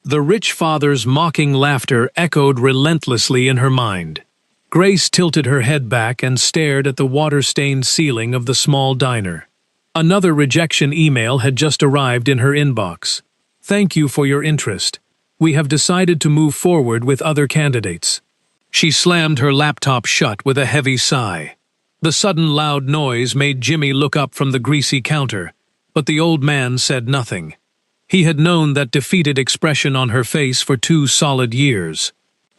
The rich father's mocking laughter echoed relentlessly in her mind. Grace tilted her head back and stared at the water-stained ceiling of the small diner. Another rejection email had just arrived in her inbox. "Thank you for your interest. We have decided to move forward with other candidates." She slammed her laptop shut with a heavy sigh. The sudden loud noise made Jimmy look up from the greasy counter, but the old man said nothing. He had known that defeated expression on her face for 2 solid years.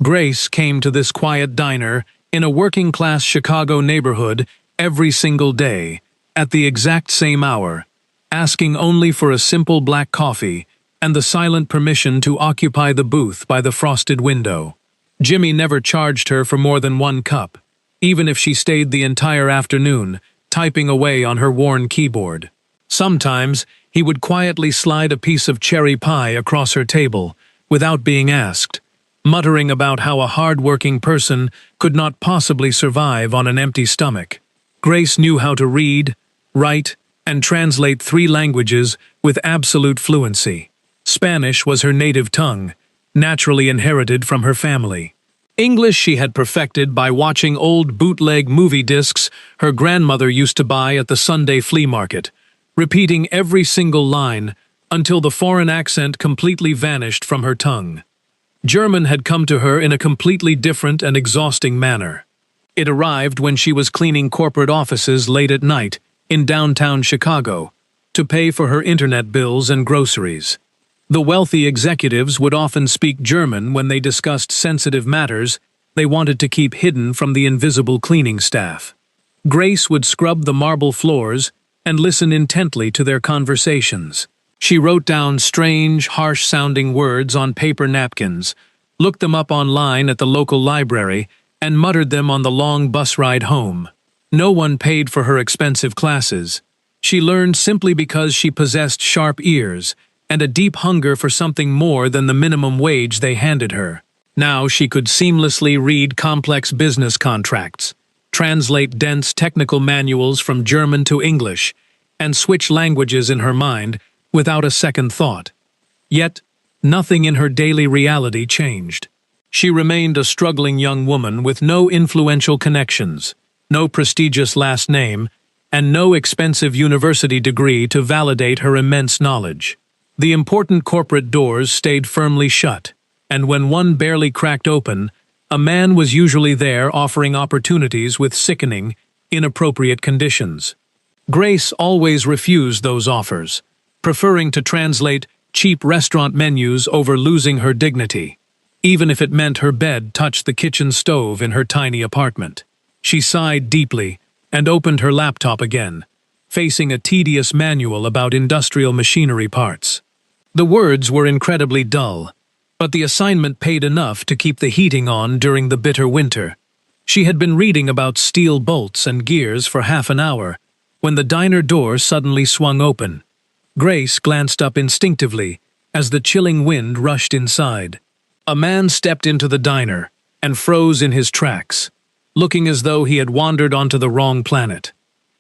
Grace came to this quiet diner in a working-class Chicago neighborhood every single day, at the exact same hour, asking only for a simple black coffee and the silent permission to occupy the booth by the frosted window. Jimmy never charged her for more than 1 cup, even if she stayed the entire afternoon, typing away on her worn keyboard. Sometimes, he would quietly slide a piece of cherry pie across her table, without being asked, muttering about how a hard-working person could not possibly survive on an empty stomach. Grace knew how to read, write, and translate 3 languages with absolute fluency. Spanish was her native tongue, naturally inherited from her family. English she had perfected by watching old bootleg movie discs her grandmother used to buy at the Sunday flea market, repeating every single line until the foreign accent completely vanished from her tongue. German had come to her in a completely different and exhausting manner. It arrived when she was cleaning corporate offices late at night in downtown Chicago to pay for her internet bills and groceries. The wealthy executives would often speak German when they discussed sensitive matters they wanted to keep hidden from the invisible cleaning staff. Grace would scrub the marble floors and listen intently to their conversations. She wrote down strange, harsh-sounding words on paper napkins, looked them up online at the local library, and muttered them on the long bus ride home. No one paid for her expensive classes. She learned simply because she possessed sharp ears and a deep hunger for something more than the minimum wage they handed her. Now she could seamlessly read complex business contracts, translate dense technical manuals from German to English, and switch languages in her mind without a second thought. Yet, nothing in her daily reality changed. She remained a struggling young woman with no influential connections, no prestigious last name, and no expensive university degree to validate her immense knowledge. The important corporate doors stayed firmly shut, and when one barely cracked open, a man was usually there offering opportunities with sickening, inappropriate conditions. Grace always refused those offers, preferring to translate cheap restaurant menus over losing her dignity, even if it meant her bed touched the kitchen stove in her tiny apartment. She sighed deeply and opened her laptop again, facing a tedious manual about industrial machinery parts. The words were incredibly dull, but the assignment paid enough to keep the heating on during the bitter winter. She had been reading about steel bolts and gears for half an hour when the diner door suddenly swung open. Grace glanced up instinctively as the chilling wind rushed inside. A man stepped into the diner and froze in his tracks, looking as though he had wandered onto the wrong planet.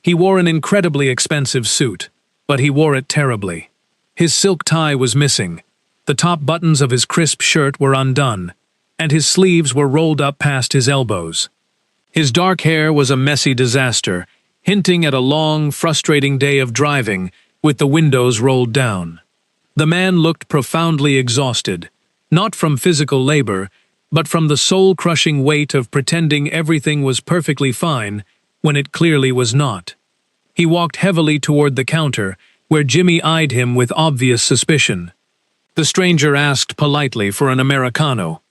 He wore an incredibly expensive suit, but he wore it terribly. His silk tie was missing, the top buttons of his crisp shirt were undone, and his sleeves were rolled up past his elbows. His dark hair was a messy disaster, hinting at a long, frustrating day of driving with the windows rolled down. The man looked profoundly exhausted, not from physical labor, but from the soul-crushing weight of pretending everything was perfectly fine when it clearly was not. He walked heavily toward the counter, where Jimmy eyed him with obvious suspicion. The stranger asked politely for an Americano.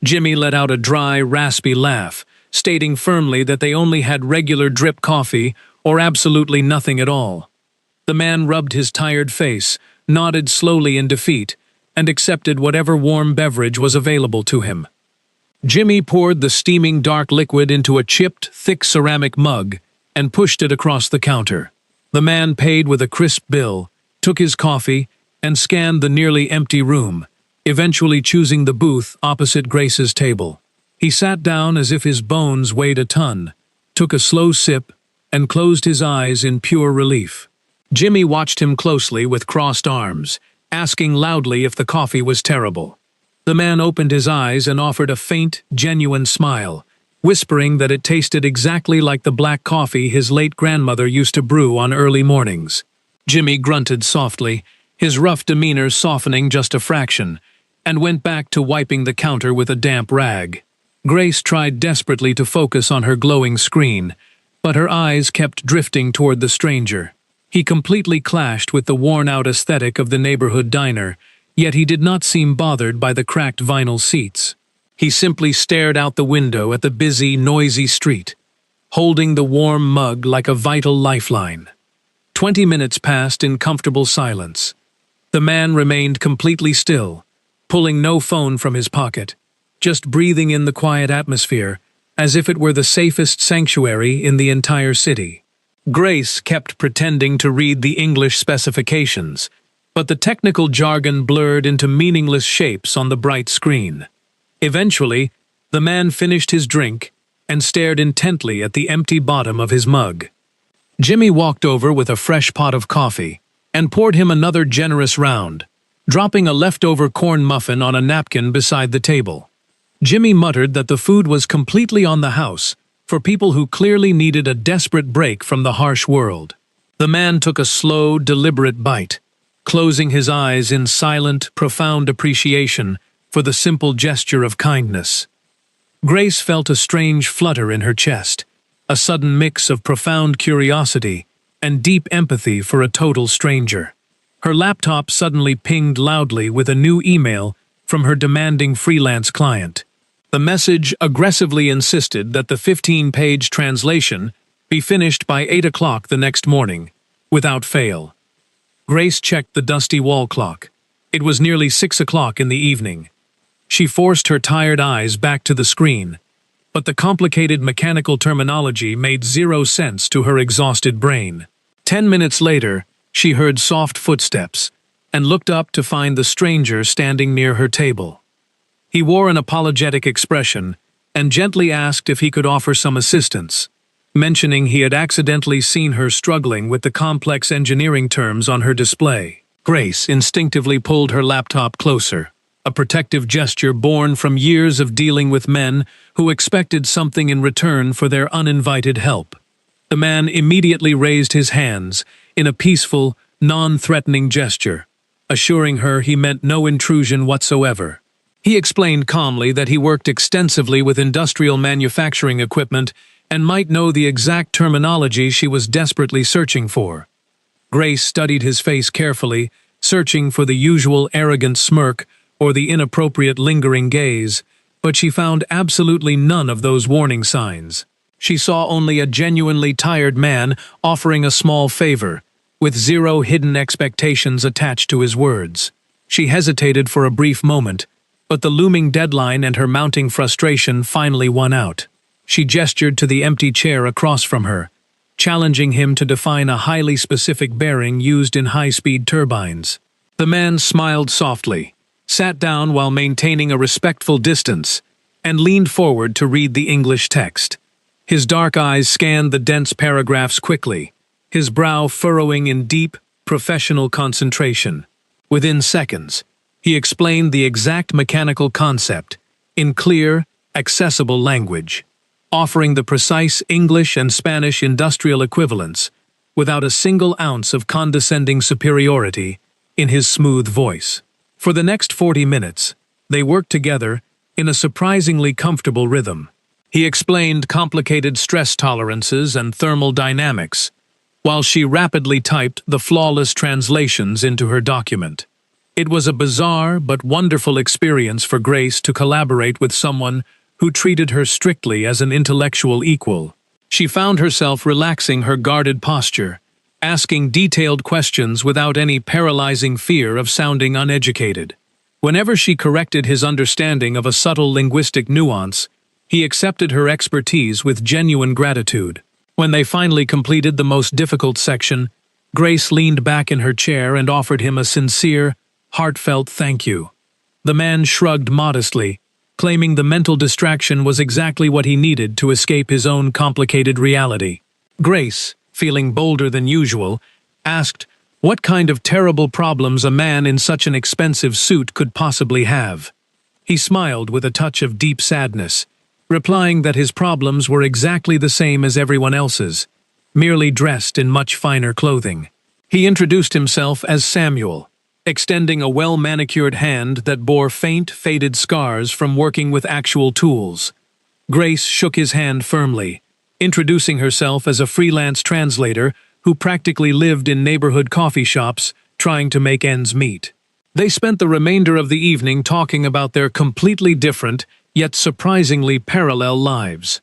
Jimmy let out a dry, raspy laugh, stating firmly that they only had regular drip coffee or absolutely nothing at all. The man rubbed his tired face, nodded slowly in defeat, and accepted whatever warm beverage was available to him. Jimmy poured the steaming dark liquid into a chipped, thick ceramic mug and pushed it across the counter. The man paid with a crisp bill, took his coffee, and scanned the nearly empty room, eventually choosing the booth opposite Grace's table. He sat down as if his bones weighed a ton, took a slow sip, and closed his eyes in pure relief. Jimmy watched him closely with crossed arms, asking loudly if the coffee was terrible. The man opened his eyes and offered a faint, genuine smile, whispering that it tasted exactly like the black coffee his late grandmother used to brew on early mornings. Jimmy grunted softly, his rough demeanor softening just a fraction, and went back to wiping the counter with a damp rag. Grace tried desperately to focus on her glowing screen, but her eyes kept drifting toward the stranger. He completely clashed with the worn-out aesthetic of the neighborhood diner, yet he did not seem bothered by the cracked vinyl seats. He simply stared out the window at the busy, noisy street, holding the warm mug like a vital lifeline. 20 minutes passed in comfortable silence. The man remained completely still, pulling no phone from his pocket, just breathing in the quiet atmosphere, as if it were the safest sanctuary in the entire city. Grace kept pretending to read the English specifications, but the technical jargon blurred into meaningless shapes on the bright screen. Eventually, the man finished his drink and stared intently at the empty bottom of his mug. Jimmy walked over with a fresh pot of coffee and poured him another generous round, dropping a leftover corn muffin on a napkin beside the table. Jimmy muttered that the food was completely on the house for people who clearly needed a desperate break from the harsh world. The man took a slow, deliberate bite, closing his eyes in silent, profound appreciation for the simple gesture of kindness. Grace felt a strange flutter in her chest, a sudden mix of profound curiosity and deep empathy for a total stranger. Her laptop suddenly pinged loudly with a new email from her demanding freelance client. The message aggressively insisted that the 15-page translation be finished by 8 o'clock the next morning, without fail. Grace checked the dusty wall clock. It was nearly 6 o'clock in the evening. She forced her tired eyes back to the screen, but the complicated mechanical terminology made zero sense to her exhausted brain. 10 minutes later, she heard soft footsteps and looked up to find the stranger standing near her table. He wore an apologetic expression and gently asked if he could offer some assistance, mentioning he had accidentally seen her struggling with the complex engineering terms on her display. Grace instinctively pulled her laptop closer, a protective gesture born from years of dealing with men who expected something in return for their uninvited help. The man immediately raised his hands in a peaceful, non-threatening gesture, assuring her he meant no intrusion whatsoever. He explained calmly that he worked extensively with industrial manufacturing equipment and might know the exact terminology she was desperately searching for. Grace studied his face carefully, searching for the usual arrogant smirk or the inappropriate lingering gaze, but she found absolutely none of those warning signs. She saw only a genuinely tired man offering a small favor, with zero hidden expectations attached to his words. She hesitated for a brief moment, but the looming deadline and her mounting frustration finally won out. She gestured to the empty chair across from her, challenging him to define a highly specific bearing used in high-speed turbines. The man smiled softly, sat down while maintaining a respectful distance, and leaned forward to read the English text. His dark eyes scanned the dense paragraphs quickly, his brow furrowing in deep, professional concentration. Within seconds, he explained the exact mechanical concept, in clear, accessible language, offering the precise English and Spanish industrial equivalents, without a single ounce of condescending superiority, in his smooth voice. For the next 40 minutes, they worked together in a surprisingly comfortable rhythm. He explained complicated stress tolerances and thermal dynamics, while she rapidly typed the flawless translations into her document. It was a bizarre but wonderful experience for Grace to collaborate with someone who treated her strictly as an intellectual equal. She found herself relaxing her guarded posture, asking detailed questions without any paralyzing fear of sounding uneducated. Whenever she corrected his understanding of a subtle linguistic nuance, he accepted her expertise with genuine gratitude. When they finally completed the most difficult section, Grace leaned back in her chair and offered him a sincere, heartfelt thank you. The man shrugged modestly, claiming the mental distraction was exactly what he needed to escape his own complicated reality. Grace, feeling bolder than usual, asked what kind of terrible problems a man in such an expensive suit could possibly have. He smiled with a touch of deep sadness, replying that his problems were exactly the same as everyone else's, merely dressed in much finer clothing. He introduced himself as Samuel, extending a well-manicured hand that bore faint, faded scars from working with actual tools. Grace shook his hand firmly, introducing herself as a freelance translator who practically lived in neighborhood coffee shops trying to make ends meet. They spent the remainder of the evening talking about their completely different, yet surprisingly parallel lives.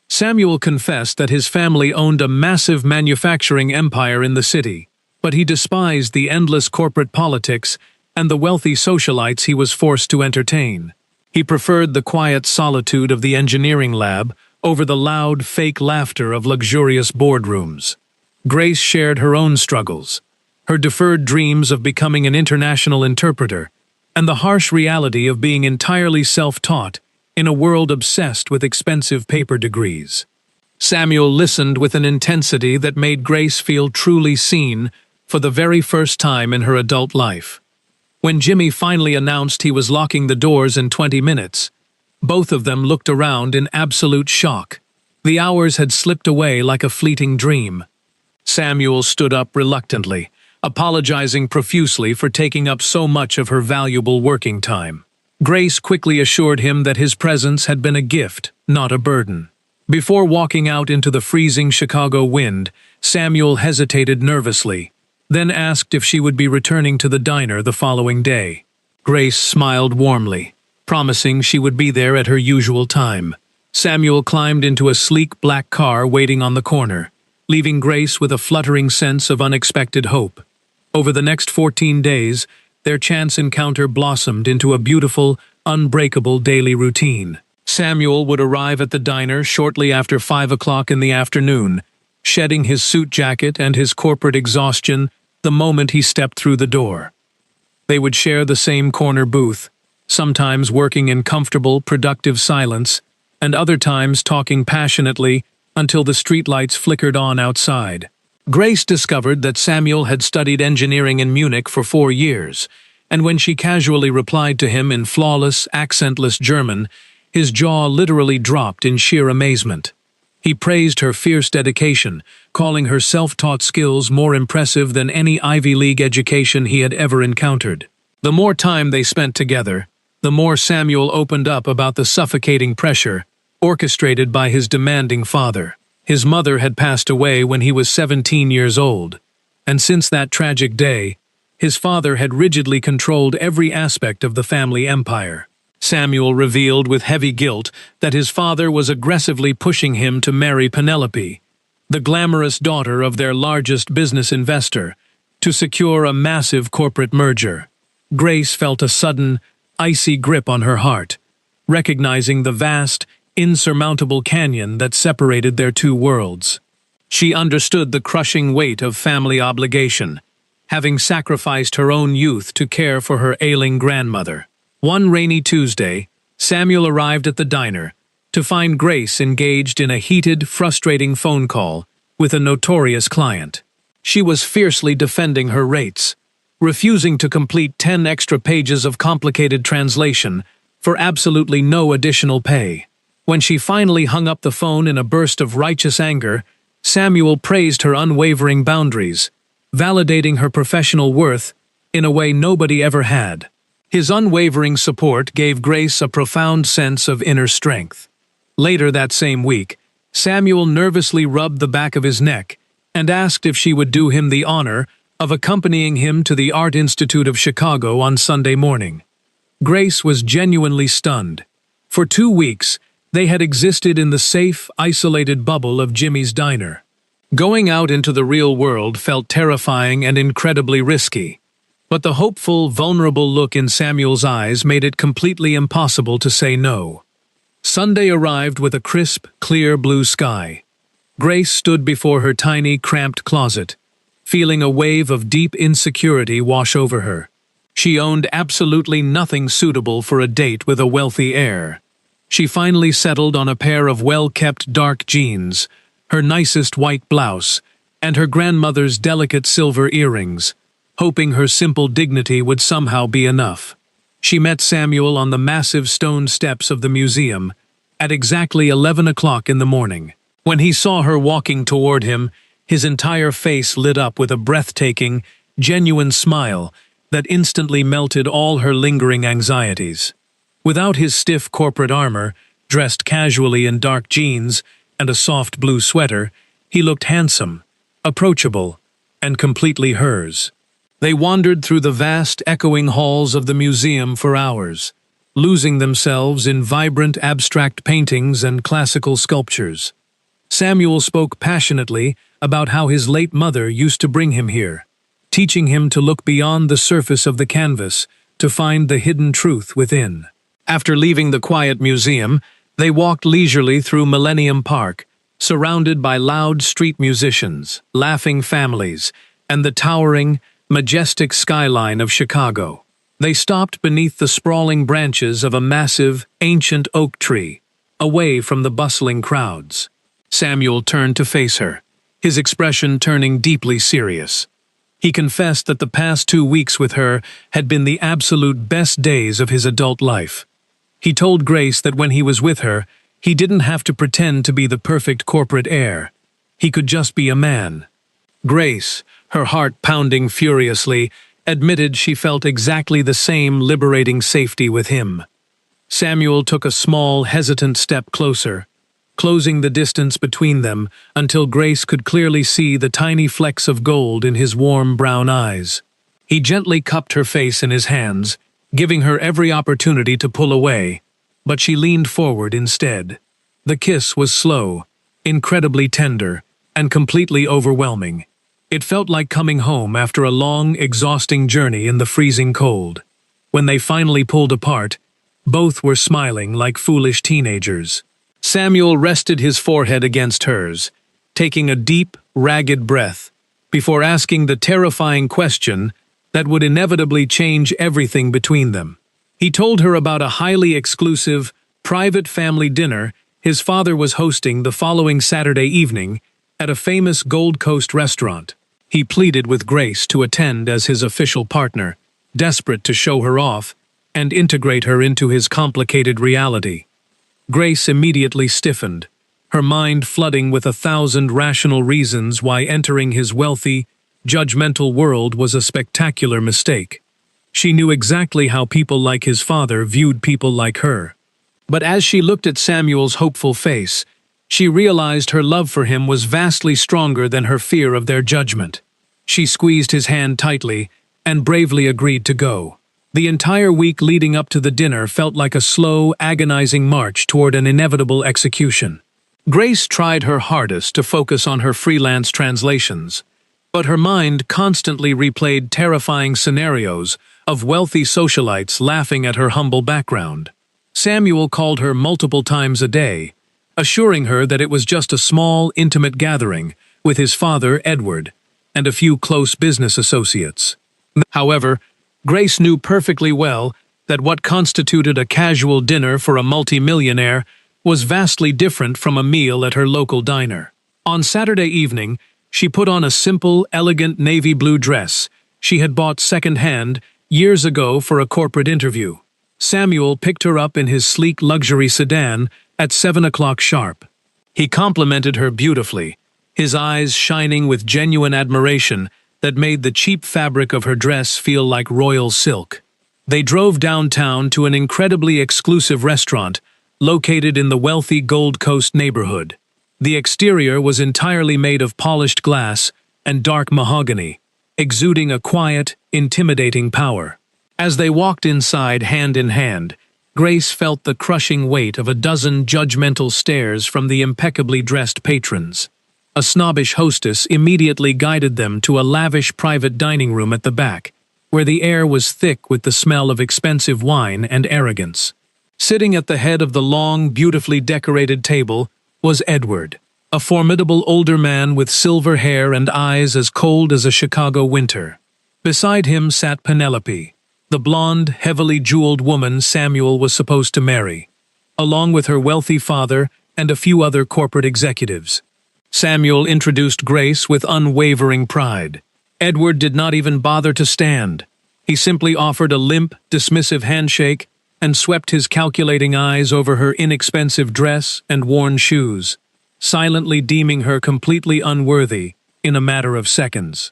Samuel confessed that his family owned a massive manufacturing empire in the city, but he despised the endless corporate politics and the wealthy socialites he was forced to entertain. He preferred the quiet solitude of the engineering lab over the loud, fake laughter of luxurious boardrooms. Grace shared her own struggles, her deferred dreams of becoming an international interpreter, and the harsh reality of being entirely self-taught in a world obsessed with expensive paper degrees. Samuel listened with an intensity that made Grace feel truly seen for the very first time in her adult life. When Jimmy finally announced he was locking the doors in 20 minutes, both of them looked around in absolute shock. The hours had slipped away like a fleeting dream. Samuel stood up reluctantly, apologizing profusely for taking up so much of her valuable working time. Grace quickly assured him that his presence had been a gift, not a burden. Before walking out into the freezing Chicago wind, Samuel hesitated nervously, then asked if she would be returning to the diner the following day. Grace smiled warmly, promising she would be there at her usual time. Samuel climbed into a sleek black car waiting on the corner, leaving Grace with a fluttering sense of unexpected hope. Over the next 14 days, their chance encounter blossomed into a beautiful, unbreakable daily routine. Samuel would arrive at the diner shortly after 5 o'clock in the afternoon, shedding his suit jacket and his corporate exhaustion the moment he stepped through the door. They would share the same corner booth, sometimes working in comfortable, productive silence, and other times talking passionately until the streetlights flickered on outside. Grace discovered that Samuel had studied engineering in Munich for 4 years, and when she casually replied to him in flawless, accentless German, his jaw literally dropped in sheer amazement. He praised her fierce dedication, calling her self-taught skills more impressive than any Ivy League education he had ever encountered. The more time they spent together, the more Samuel opened up about the suffocating pressure orchestrated by his demanding father. His mother had passed away when he was 17 years old, and since that tragic day, his father had rigidly controlled every aspect of the family empire. Samuel revealed with heavy guilt that his father was aggressively pushing him to marry Penelope, the glamorous daughter of their largest business investor, to secure a massive corporate merger. Grace felt a sudden, icy grip on her heart, recognizing the vast, insurmountable canyon that separated their two worlds. She understood the crushing weight of family obligation, having sacrificed her own youth to care for her ailing grandmother. One rainy Tuesday, Samuel arrived at the diner to find Grace engaged in a heated, frustrating phone call with a notorious client. She was fiercely defending her rates, refusing to complete 10 extra pages of complicated translation for absolutely no additional pay. When she finally hung up the phone in a burst of righteous anger, Samuel praised her unwavering boundaries, validating her professional worth in a way nobody ever had. His unwavering support gave Grace a profound sense of inner strength. Later that same week, Samuel nervously rubbed the back of his neck and asked if she would do him the honor of accompanying him to the Art Institute of Chicago on Sunday morning. Grace was genuinely stunned. For 2 weeks, they had existed in the safe, isolated bubble of Jimmy's diner. Going out into the real world felt terrifying and incredibly risky. But the hopeful, vulnerable look in Samuel's eyes made it completely impossible to say no. Sunday arrived with a crisp, clear blue sky. Grace stood before her tiny, cramped closet, feeling a wave of deep insecurity wash over her. She owned absolutely nothing suitable for a date with a wealthy heir. She finally settled on a pair of well-kept dark jeans, her nicest white blouse, and her grandmother's delicate silver earrings, hoping her simple dignity would somehow be enough. She met Samuel on the massive stone steps of the museum at exactly 11 o'clock in the morning. When he saw her walking toward him, his entire face lit up with a breathtaking, genuine smile that instantly melted all her lingering anxieties. Without his stiff corporate armor, dressed casually in dark jeans and a soft blue sweater, he looked handsome, approachable, and completely hers. They wandered through the vast, echoing halls of the museum for hours, losing themselves in vibrant abstract paintings and classical sculptures. Samuel spoke passionately about how his late mother used to bring him here, teaching him to look beyond the surface of the canvas to find the hidden truth within. After leaving the quiet museum, they walked leisurely through Millennium Park, surrounded by loud street musicians, laughing families, and the towering, majestic skyline of Chicago. They stopped beneath the sprawling branches of a massive, ancient oak tree, away from the bustling crowds. Samuel turned to face her, his expression turning deeply serious. He confessed that the past 2 weeks with her had been the absolute best days of his adult life. He told Grace that when he was with her, he didn't have to pretend to be the perfect corporate heir. He could just be a man. Grace, her heart pounding furiously, admitted she felt exactly the same liberating safety with him. Samuel took a small, hesitant step closer, closing the distance between them until Grace could clearly see the tiny flecks of gold in his warm brown eyes. He gently cupped her face in his hands, giving her every opportunity to pull away, but she leaned forward instead. The kiss was slow, incredibly tender, and completely overwhelming. It felt like coming home after a long, exhausting journey in the freezing cold. When they finally pulled apart, both were smiling like foolish teenagers. Samuel rested his forehead against hers, taking a deep, ragged breath, before asking the terrifying question that would inevitably change everything between them. He told her about a highly exclusive, private family dinner his father was hosting the following Saturday evening at a famous Gold Coast restaurant. He pleaded with Grace to attend as his official partner, desperate to show her off and integrate her into his complicated reality. Grace immediately stiffened, her mind flooding with 1,000 rational reasons why entering his wealthy, judgmental world was a spectacular mistake. She knew exactly how people like his father viewed people like her. But as she looked at Samuel's hopeful face, she realized her love for him was vastly stronger than her fear of their judgment. She squeezed his hand tightly and bravely agreed to go. The entire week leading up to the dinner felt like a slow, agonizing march toward an inevitable execution. Grace tried her hardest to focus on her freelance translations, but her mind constantly replayed terrifying scenarios of wealthy socialites laughing at her humble background. Samuel called her multiple times a day, assuring her that it was just a small, intimate gathering with his father, Edward, and a few close business associates. However, Grace knew perfectly well that what constituted a casual dinner for a multimillionaire was vastly different from a meal at her local diner. On Saturday evening, she put on a simple, elegant navy blue dress she had bought second-hand years ago for a corporate interview. Samuel picked her up in his sleek luxury sedan at 7 o'clock sharp. He complimented her beautifully, his eyes shining with genuine admiration that made the cheap fabric of her dress feel like royal silk. They drove downtown to an incredibly exclusive restaurant located in the wealthy Gold Coast neighborhood. The exterior was entirely made of polished glass and dark mahogany, exuding a quiet, intimidating power. As they walked inside hand in hand, Grace felt the crushing weight of a dozen judgmental stares from the impeccably dressed patrons. A snobbish hostess immediately guided them to a lavish private dining room at the back, where the air was thick with the smell of expensive wine and arrogance. Sitting at the head of the long, beautifully decorated table was Edward, a formidable older man with silver hair and eyes as cold as a Chicago winter. Beside him sat Penelope, the blonde, heavily jeweled woman Samuel was supposed to marry, along with her wealthy father and a few other corporate executives. Samuel introduced Grace with unwavering pride. Edward did not even bother to stand. He simply offered a limp, dismissive handshake and swept his calculating eyes over her inexpensive dress and worn shoes, silently deeming her completely unworthy in a matter of seconds.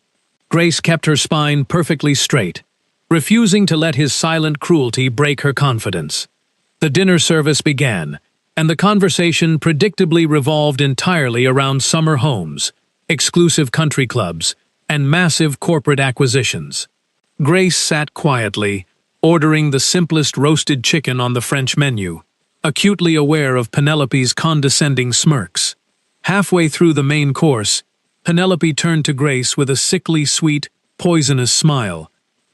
Grace kept her spine perfectly straight, refusing to let his silent cruelty break her confidence. The dinner service began, and the conversation predictably revolved entirely around summer homes, exclusive country clubs, and massive corporate acquisitions. Grace sat quietly, ordering the simplest roasted chicken on the French menu, acutely aware of Penelope's condescending smirks. Halfway through the main course, Penelope turned to Grace with a sickly sweet, poisonous smile,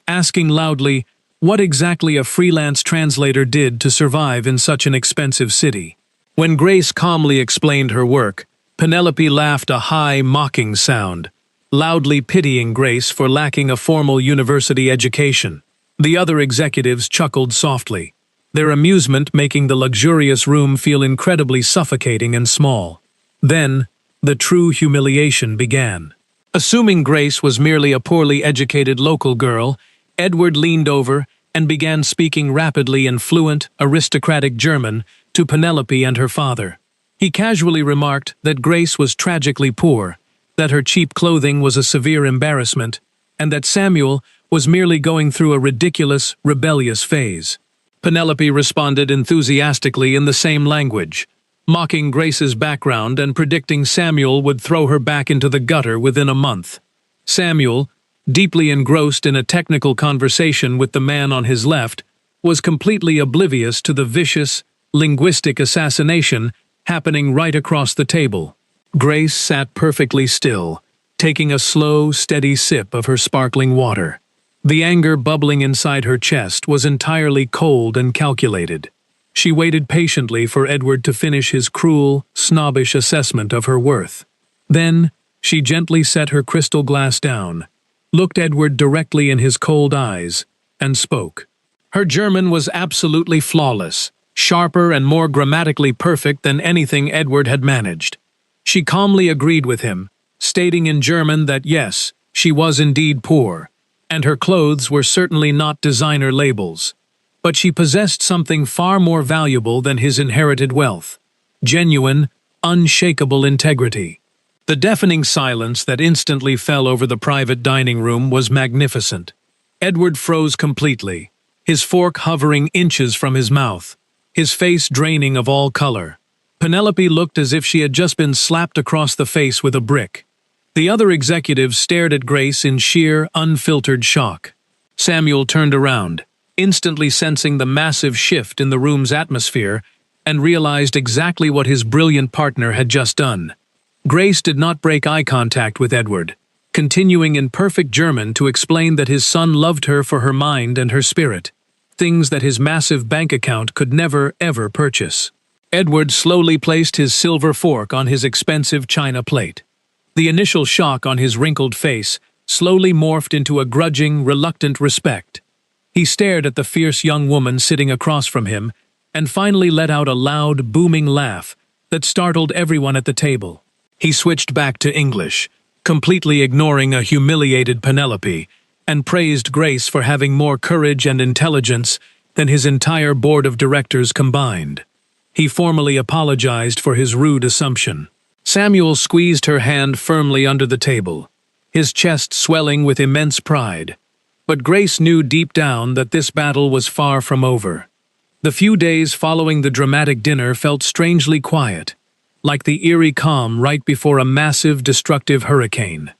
asking loudly what exactly a freelance translator did to survive in such an expensive city. When Grace calmly explained her work, Penelope laughed a high, mocking sound, loudly pitying Grace for lacking a formal university education. The other executives chuckled softly, their amusement making the luxurious room feel incredibly suffocating and small. Then, the true humiliation began. Assuming Grace was merely a poorly educated local girl, Edward leaned over and began speaking rapidly in fluent, aristocratic German to Penelope and her father. He casually remarked that Grace was tragically poor, that her cheap clothing was a severe embarrassment, and that Samuel was merely going through a ridiculous, rebellious phase. Penelope responded enthusiastically in the same language, mocking Grace's background and predicting Samuel would throw her back into the gutter within a month. Samuel, deeply engrossed in a technical conversation with the man on his left, was completely oblivious to the vicious, linguistic assassination happening right across the table. Grace sat perfectly still, taking a slow, steady sip of her sparkling water. The anger bubbling inside her chest was entirely cold and calculated. She waited patiently for Edward to finish his cruel, snobbish assessment of her worth. Then, she gently set her crystal glass down, looked Edward directly in his cold eyes, and spoke. Her German was absolutely flawless, sharper and more grammatically perfect than anything Edward had managed. She calmly agreed with him, stating in German that yes, she was indeed poor, and her clothes were certainly not designer labels. But she possessed something far more valuable than his inherited wealth: genuine, unshakable integrity. The deafening silence that instantly fell over the private dining room was magnificent. Edward froze completely, his fork hovering inches from his mouth, his face draining of all color. Penelope looked as if she had just been slapped across the face with a brick. The other executives stared at Grace in sheer, unfiltered shock. Samuel turned around, instantly sensing the massive shift in the room's atmosphere, and realized exactly what his brilliant partner had just done. Grace did not break eye contact with Edward, continuing in perfect German to explain that his son loved her for her mind and her spirit, things that his massive bank account could never, ever purchase. Edward slowly placed his silver fork on his expensive china plate. The initial shock on his wrinkled face slowly morphed into a grudging, reluctant respect. He stared at the fierce young woman sitting across from him, and finally let out a loud, booming laugh that startled everyone at the table. He switched back to English, completely ignoring a humiliated Penelope, and praised Grace for having more courage and intelligence than his entire board of directors combined. He formally apologized for his rude assumption. Samuel squeezed her hand firmly under the table, his chest swelling with immense pride. But Grace knew deep down that this battle was far from over. The few days following the dramatic dinner felt strangely quiet, like the eerie calm right before a massive, destructive hurricane.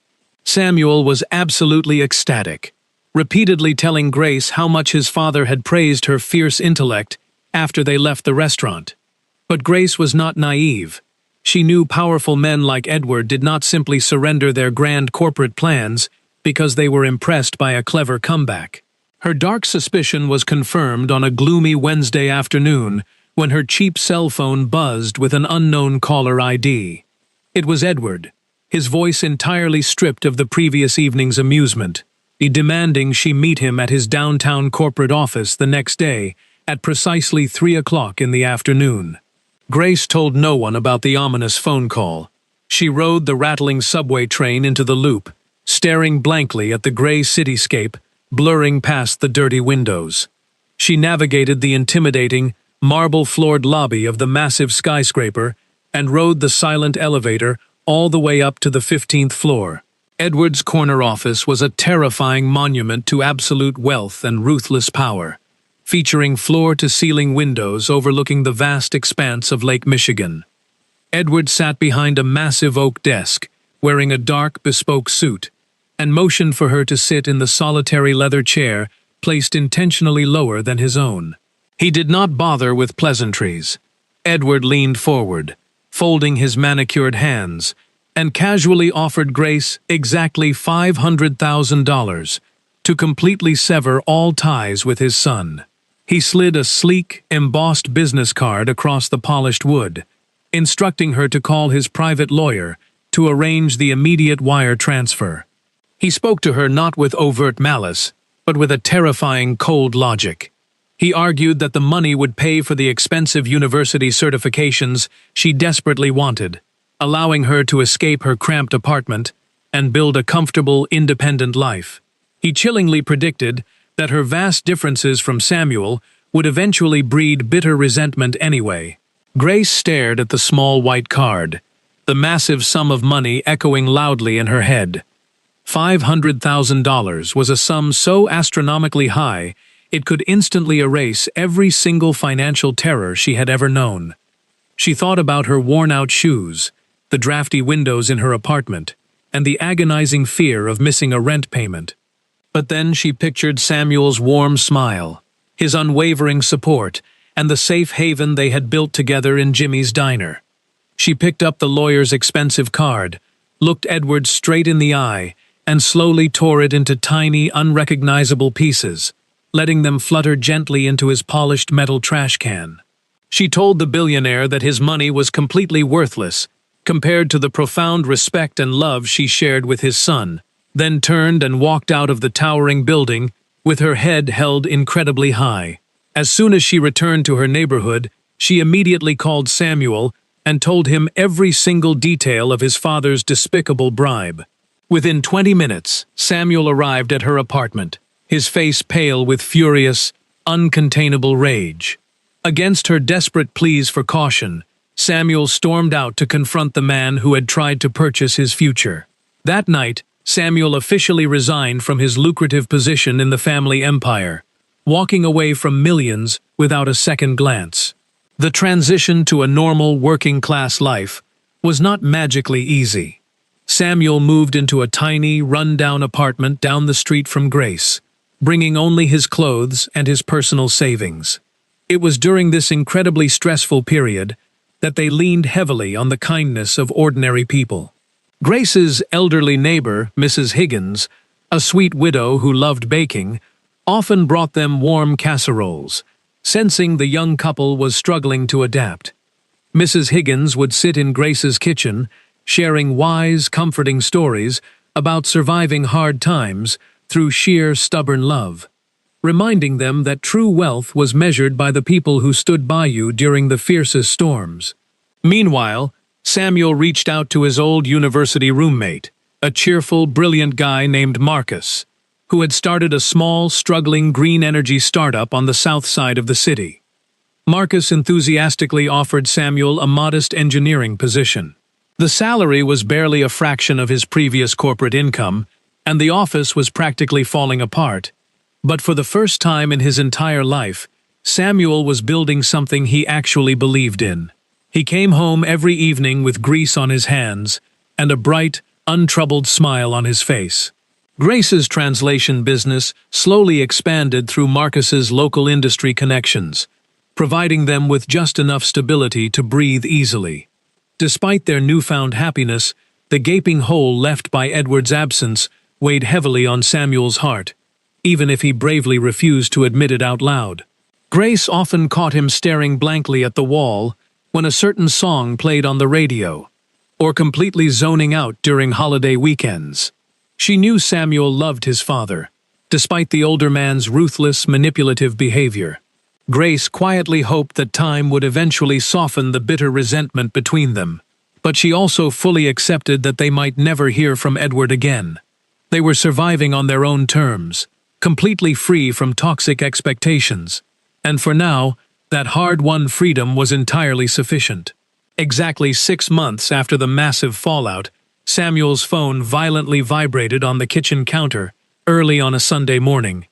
Samuel was absolutely ecstatic, repeatedly telling Grace how much his father had praised her fierce intellect after they left the restaurant. But Grace was not naive. She knew powerful men like Edward did not simply surrender their grand corporate plans because they were impressed by a clever comeback. Her dark suspicion was confirmed on a gloomy Wednesday afternoon when her cheap cell phone buzzed with an unknown caller ID. It was Edward, his voice entirely stripped of the previous evening's amusement, demanding she meet him at his downtown corporate office the next day at precisely 3 o'clock in the afternoon. Grace told no one about the ominous phone call. She rode the rattling subway train into the loop, staring blankly at the gray cityscape blurring past the dirty windows. She navigated the intimidating, marble-floored lobby of the massive skyscraper and rode the silent elevator all the way up to the 15th floor. Edward's corner office was a terrifying monument to absolute wealth and ruthless power, featuring floor-to-ceiling windows overlooking the vast expanse of Lake Michigan. Edward sat behind a massive oak desk, wearing a dark, bespoke suit, and motioned for her to sit in the solitary leather chair placed intentionally lower than his own. He did not bother with pleasantries. Edward leaned forward, folding his manicured hands, and casually offered Grace exactly $500,000 to completely sever all ties with his son. He slid a sleek, embossed business card across the polished wood, instructing her to call his private lawyer to arrange the immediate wire transfer. He spoke to her not with overt malice, but with a terrifying cold logic. He argued that the money would pay for the expensive university certifications she desperately wanted, allowing her to escape her cramped apartment and build a comfortable, independent life. He chillingly predicted that her vast differences from Samuel would eventually breed bitter resentment anyway. Grace stared at the small white card, the massive sum of money echoing loudly in her head. $500,000 was a sum so astronomically high it could instantly erase every single financial terror she had ever known. She thought about her worn-out shoes, the drafty windows in her apartment, and the agonizing fear of missing a rent payment. But then she pictured Samuel's warm smile, his unwavering support, and the safe haven they had built together in Jimmy's diner. She picked up the lawyer's expensive card, looked Edward straight in the eye, and slowly tore it into tiny, unrecognizable pieces, letting them flutter gently into his polished metal trash can. She told the billionaire that his money was completely worthless compared to the profound respect and love she shared with his son, then turned and walked out of the towering building with her head held incredibly high. As soon as she returned to her neighborhood, she immediately called Samuel and told him every single detail of his father's despicable bribe. Within 20 minutes, Samuel arrived at her apartment, his face pale with furious, uncontainable rage. Against her desperate pleas for caution, Samuel stormed out to confront the man who had tried to purchase his future. That night, Samuel officially resigned from his lucrative position in the family empire, walking away from millions without a second glance. The transition to a normal working-class life was not magically easy. Samuel moved into a tiny, run-down apartment down the street from Grace, bringing only his clothes and his personal savings. It was during this incredibly stressful period that they leaned heavily on the kindness of ordinary people. Grace's elderly neighbor, Mrs. Higgins, a sweet widow who loved baking, often brought them warm casseroles, sensing the young couple was struggling to adapt. Mrs. Higgins would sit in Grace's kitchen, sharing wise, comforting stories about surviving hard times through sheer stubborn love, reminding them that true wealth was measured by the people who stood by you during the fiercest storms. Meanwhile, Samuel reached out to his old university roommate, a cheerful, brilliant guy named Marcus, who had started a small, struggling green energy startup on the south side of the city. Marcus enthusiastically offered Samuel a modest engineering position. The salary was barely a fraction of his previous corporate income, and the office was practically falling apart. But for the first time in his entire life, Samuel was building something he actually believed in. He came home every evening with grease on his hands and a bright, untroubled smile on his face. Grace's translation business slowly expanded through Marcus's local industry connections, providing them with just enough stability to breathe easily. Despite their newfound happiness, the gaping hole left by Edward's absence weighed heavily on Samuel's heart, even if he bravely refused to admit it out loud. Grace often caught him staring blankly at the wall when a certain song played on the radio, or completely zoning out during holiday weekends. She knew Samuel loved his father, despite the older man's ruthless, manipulative behavior. Grace quietly hoped that time would eventually soften the bitter resentment between them, but she also fully accepted that they might never hear from Edward again. They were surviving on their own terms, completely free from toxic expectations. And for now, that hard-won freedom was entirely sufficient. Exactly 6 months after the massive fallout, Samuel's phone violently vibrated on the kitchen counter early on a Sunday morning.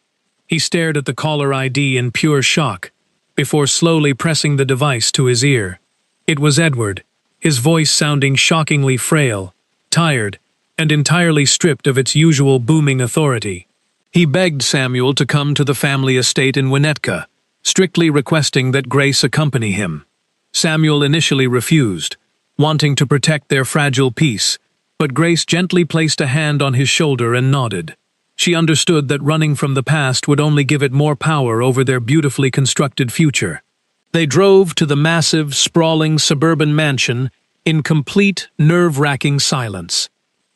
He stared at the caller ID in pure shock, before slowly pressing the device to his ear. It was Edward, his voice sounding shockingly frail, tired, and entirely stripped of its usual booming authority. He begged Samuel to come to the family estate in Winnetka, strictly requesting that Grace accompany him. Samuel initially refused, wanting to protect their fragile peace, but Grace gently placed a hand on his shoulder and nodded. She understood that running from the past would only give it more power over their beautifully constructed future. They drove to the massive, sprawling suburban mansion in complete, nerve-wracking silence.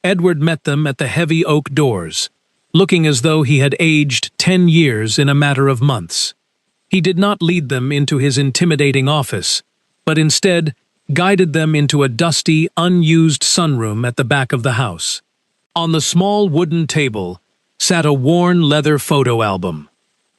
Edward met them at the heavy oak doors, looking as though he had aged 10 years in a matter of months. He did not lead them into his intimidating office, but instead guided them into a dusty, unused sunroom at the back of the house. On the small wooden table sat a worn leather photo album.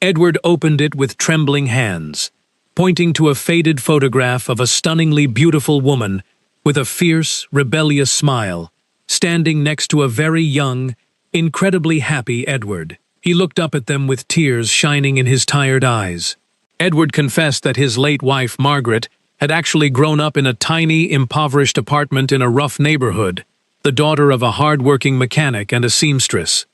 Edward opened it with trembling hands, pointing to a faded photograph of a stunningly beautiful woman with a fierce, rebellious smile, standing next to a very young, incredibly happy Edward. He looked up at them with tears shining in his tired eyes. Edward confessed that his late wife, Margaret, had actually grown up in a tiny, impoverished apartment in a rough neighborhood, the daughter of a hard-working mechanic and a seamstress.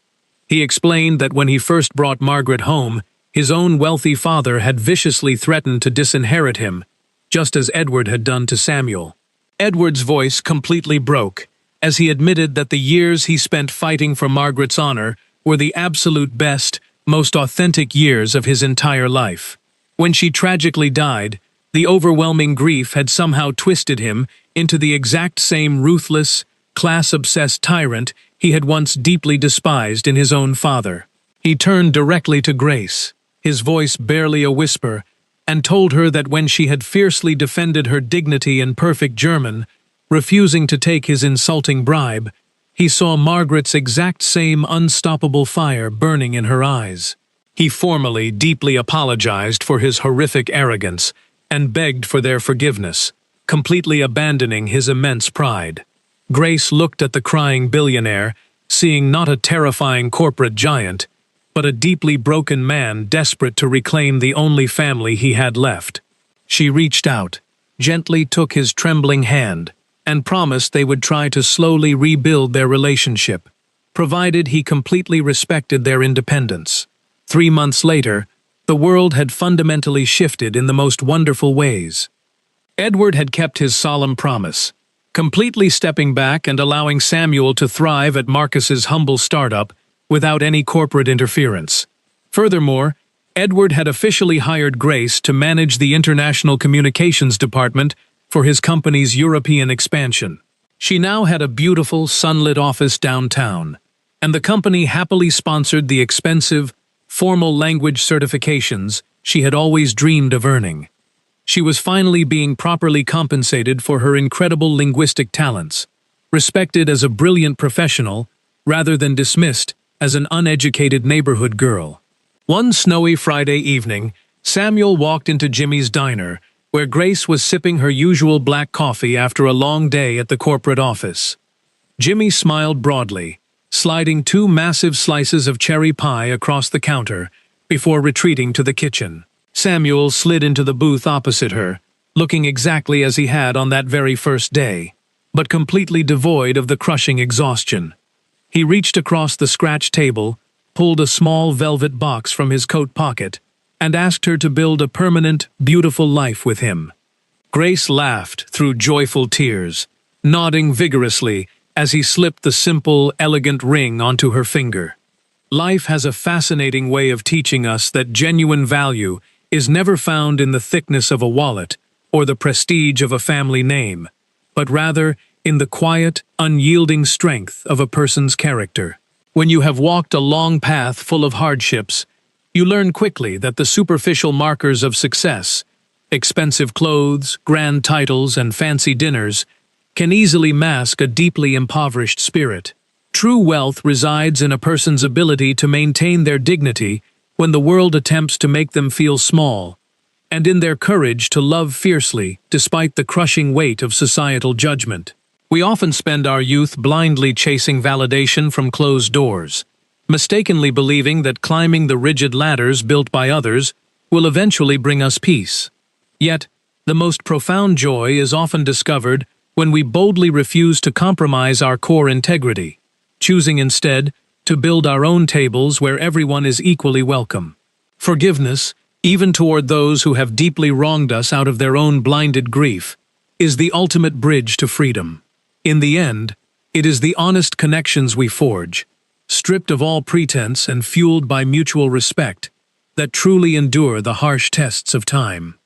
He explained that when he first brought Margaret home, his own wealthy father had viciously threatened to disinherit him, just as Edward had done to Samuel. Edward's voice completely broke, as he admitted that the years he spent fighting for Margaret's honor were the absolute best, most authentic years of his entire life. When she tragically died, the overwhelming grief had somehow twisted him into the exact same ruthless, class-obsessed tyrant he had once deeply despised in his own father. He turned directly to Grace, his voice barely a whisper, and told her that when she had fiercely defended her dignity in perfect German, refusing to take his insulting bribe, he saw Margaret's exact same unstoppable fire burning in her eyes. He formally, deeply apologized for his horrific arrogance and begged for their forgiveness, completely abandoning his immense pride. Grace looked at the crying billionaire, seeing not a terrifying corporate giant, but a deeply broken man desperate to reclaim the only family he had left. She reached out, gently took his trembling hand, and promised they would try to slowly rebuild their relationship, provided he completely respected their independence. 3 months later, the world had fundamentally shifted in the most wonderful ways. Edward had kept his solemn promise, completely stepping back and allowing Samuel to thrive at Marcus's humble startup without any corporate interference. Furthermore, Edward had officially hired Grace to manage the international communications department for his company's European expansion. She now had a beautiful, sunlit office downtown, and the company happily sponsored the expensive, formal language certifications she had always dreamed of earning. She was finally being properly compensated for her incredible linguistic talents, respected as a brilliant professional rather than dismissed as an uneducated neighborhood girl. One snowy Friday evening, Samuel walked into Jimmy's diner, where Grace was sipping her usual black coffee after a long day at the corporate office. Jimmy smiled broadly, sliding 2 massive slices of cherry pie across the counter before retreating to the kitchen. Samuel slid into the booth opposite her, looking exactly as he had on that very first day, but completely devoid of the crushing exhaustion. He reached across the scratch table, pulled a small velvet box from his coat pocket, and asked her to build a permanent, beautiful life with him. Grace laughed through joyful tears, nodding vigorously as he slipped the simple, elegant ring onto her finger. Life has a fascinating way of teaching us that genuine value is never found in the thickness of a wallet or the prestige of a family name, but rather in the quiet, unyielding strength of a person's character. When you have walked a long path full of hardships, you learn quickly that the superficial markers of success, expensive clothes, grand titles, and fancy dinners, can easily mask a deeply impoverished spirit. True wealth resides in a person's ability to maintain their dignity when the world attempts to make them feel small, and in their courage to love fiercely despite the crushing weight of societal judgment. We often spend our youth blindly chasing validation from closed doors, mistakenly believing that climbing the rigid ladders built by others will eventually bring us peace. Yet, the most profound joy is often discovered when we boldly refuse to compromise our core integrity, choosing instead to build our own tables where everyone is equally welcome. Forgiveness, even toward those who have deeply wronged us out of their own blinded grief, is the ultimate bridge to freedom. In the end, it is the honest connections we forge, stripped of all pretense and fueled by mutual respect, that truly endure the harsh tests of time.